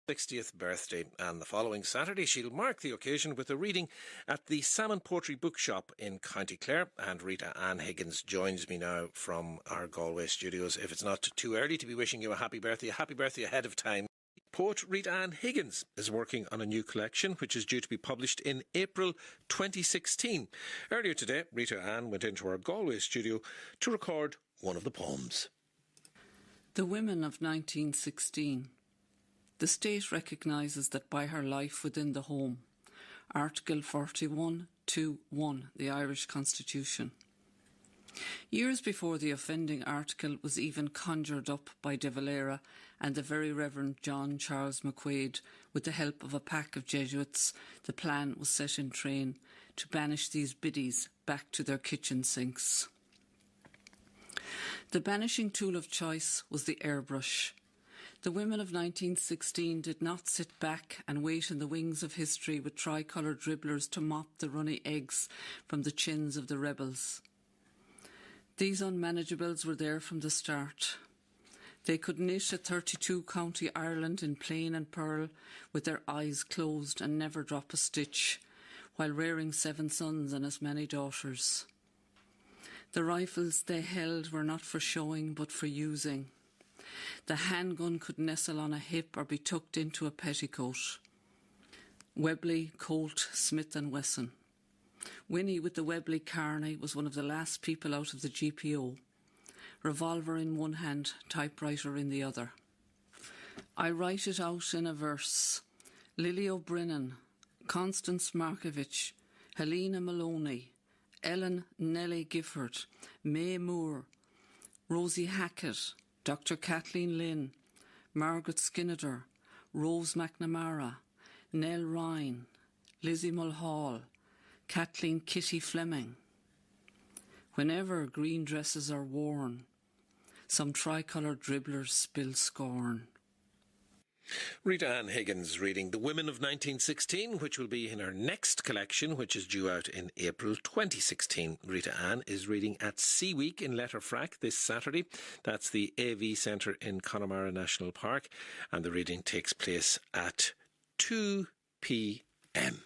60th birthday, and the following Saturday she'll mark the occasion with a reading at the Salmon Poetry Bookshop in County Clare. And Rita Ann Higgins joins me now from our Galway studios. If it's not too early to be wishing you a happy birthday ahead of time. Poet Rita Ann Higgins is working on a new collection which is due to be published in April 2016. Earlier today, Rita Ann went into our Galway studio to record one of the poems. The Women of 1916. The state recognises that by her life within the home, Article 41(2)(1, the Irish Constitution. Years before the offending article was even conjured up by De Valera and the Very Reverend John Charles McQuaid, with the help of a pack of Jesuits, the plan was set in train to banish these biddies back to their kitchen sinks. The banishing tool of choice was the airbrush. The women of 1916 did not sit back and wait in the wings of history with tricolour dribblers to mop the runny eggs from the chins of the rebels. These unmanageables were there from the start. They could knit a 32-county Ireland in plain and pearl with their eyes closed and never drop a stitch, while rearing 7 sons and as many daughters. The rifles they held were not for showing but for using. The handgun could nestle on a hip or be tucked into a petticoat. Webley, Colt, Smith and Wesson. Winnie with the Webley Carney was one of the last people out of the GPO. Revolver in one hand, typewriter in the other. I write it out in a verse. Lily O'Brien, Constance Markovich, Helena Maloney, Ellen Nellie Gifford, May Moore, Rosie Hackett, Dr. Kathleen Lynn, Margaret Skinner, Rose McNamara, Nell Ryan, Lizzie Mulhall, Kathleen Kitty Fleming. Whenever green dresses are worn, some tricolour dribblers spill scorn. Rita Ann Higgins reading The Women of 1916, which will be in her next collection, which is due out in April 2016. Rita Ann is reading at Sea Week in Letterfrack this Saturday. That's the AV Centre in Connemara National Park, and the reading takes place at 2 p.m.